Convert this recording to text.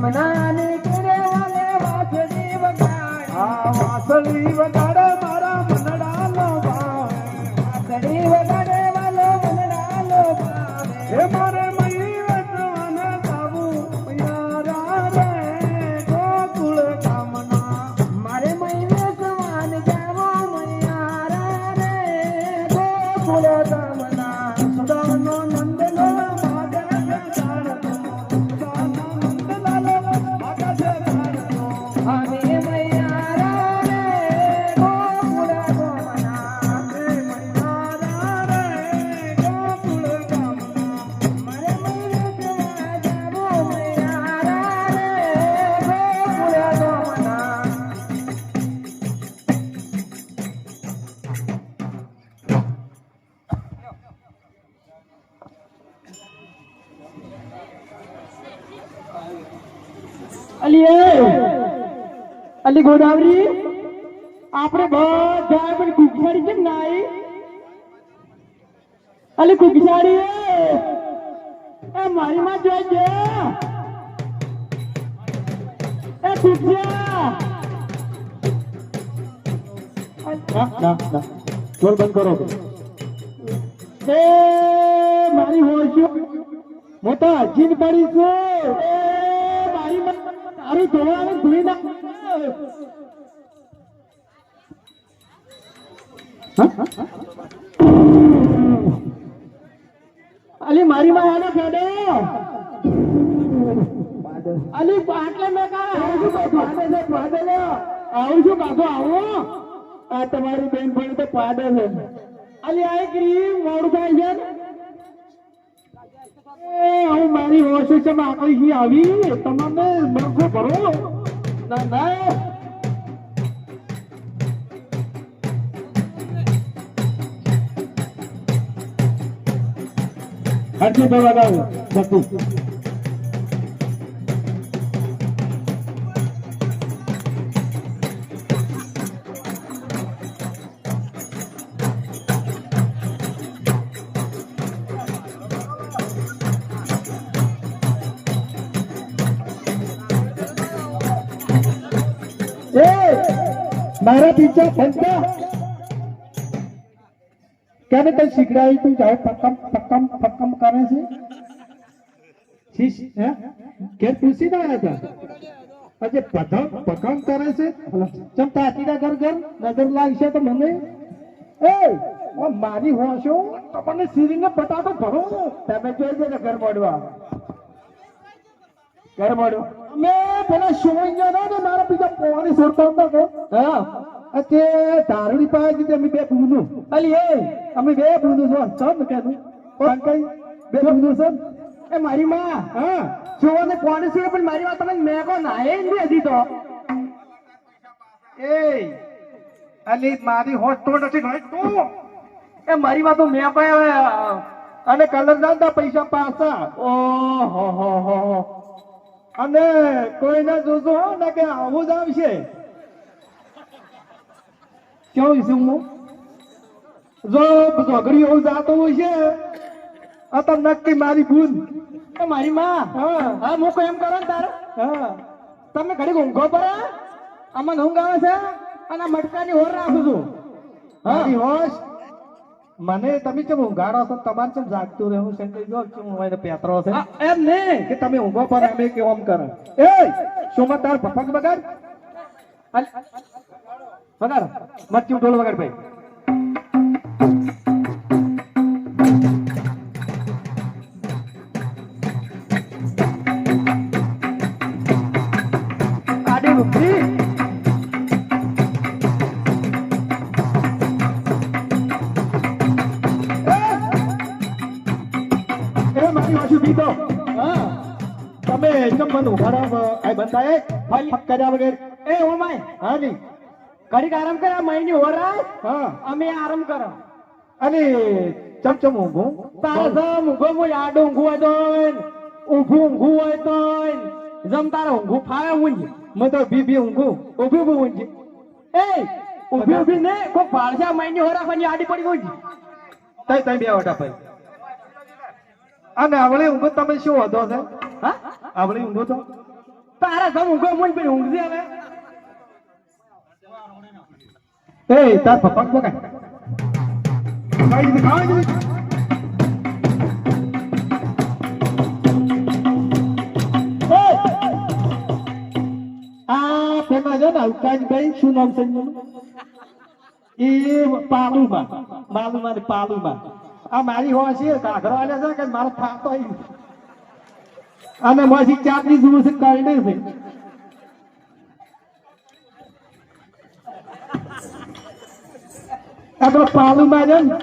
ગામનાની કેરે વાલે વાસળી વગાડે આ વાસળી વગાડે મારા મનડાનો ભાવે વાસળી વગાડે વાલો મનડાનો ભાવે હે મારે મહી વચવાને જાવું યારા રે ગોકુળ ગામના મારે મહિને સવાન જાવો મૈયારા રે ગોકુળ ગામના સદાનો નંદનો માગર છે જાણતો સદાનો નંદલાલો માગર છે જાણતો અમે મૈયારા રે ગોકુળ ગામના હે મૈયારા રે ગોકુળ ગામના મારે મહિને સવાન જાવો મૈયારા રે ગોકુળ ગામના અલી ગોદાવરી આપણે બધા પણ કુકસાડી કેમ ના આવી અલી કુકસાડી એ મારી માં જોઈ એ કુકસા ના ચોર બંધ કરો એ મારી હોશિયો મોટા જીન પડી છે એ મારી માં તારું ધોળાને ધોઈ નાખ અલી મારી માં આને ફેડે અલી આટલે મેં કા આવું છું કાકો આવો આ તમારી બેન પણ તો પાડે છે અલી આ ક્રીમ મોડું થાય છે એ હું મારી હોશ છે આકડી હી આવી તમને મરખો ભરો ના ના હરજી દવા ગાવ સતુ મારા પીછા ફંતા કેને કઈ શીખડાવી તું જાઓ પક્કમ કરે છે શીશ હે કે પૂછી ના આવ્યા હતા અજે પકમ કરે છે ચમ તાતીના ઘર નજર લાગશે તો મને એ મારી હોશો તમને સીરીને બટાટો ભરો તમે જોઈ ને ઘર મોડવા અમે પેલા સોઈયા ને મારા બીજા પોવાની સોરતા હતા કે હા તે દારૂડી પાસે અમે બે બુનું અલી એ અમે બે બુનું છો સમ કેનું કંકઈ બે બુનું છો એ મારી માં હા જોવાને પોવાની સોર પણ મારી વાત તમે મેકો નાય નહીં હજી તો એ અલી મારી હોશ તો નથી ભાઈ તું એ મારી વાત તો મેકો અને કલર ના પૈસા પાછા ઓહો હો અને કોઈને જોજો ને કે આવું જ આવશે કેવું છે હું જો ઝઘડી એવું જાતો હોય છે આ તો નક્કી મારી બૂન મારી માં હા હું એમ કરો ને તારે હા તમે ઘડી ઊંઘો પર આમાં ઊંઘ આવે છે અને આ મટકાની હોર રાખું છું મારી હોશ મને તમે કેમ ઊંઘાડો છો તમારે કેમ જાગતું રહેવું છે જો કેમ હોય પેતરો છે એમ નહીં કે તમે ઊંઘો પર અમે કેમ આમ કરે એ સોમા તાર પપ્પા બગાડ બગાડ મત કેમ ઢોલ વગાડ ભાઈ આડી રૂપી તમે એકદમ બંધ ઉઘાડા આ બંધાય ફક કર્યા વગર એ ઓ માય હા જી ઘડીક આરામ કરે મહિની હોરા હા અમે આરામ કરો અને ચમચમ ઊંઘું તારા ઊંઘો હું આડો ઊંઘું હોય તો ઊભું ઊંઘું હોય તો જમ તારે ઊંઘું ફાવે ઊંઘ મેં તો બી ઊંઘું ઊભી ઊંઘ એ ઊભી ને કોઈ ભાળસા મહિની હોરા ફની આડી પડી ઊંઘ તઈ તઈ બે વટા ભાઈ અને આવળી ઊંઘો તમે શું હતો છે હા આવળી ઊંઘો તો તારા સમ ઊંઘો મુઈ પેલી ઊંઘજે હવે એ તાર પપ્પા બકા ખાઈ દીધી, ખાઈ દીધી. આ પેલા છે ને અવકાશભાઈ શું નામ છે એમનું? એ પાલુમાં ને પાલુમાં આ મારી હોય છે ઘાઘરો આલે છે કે મારો ફાતો આવી અને મારી ચાપની જુઓ છે કાઢે છે આ તો પાલુમાં છે ને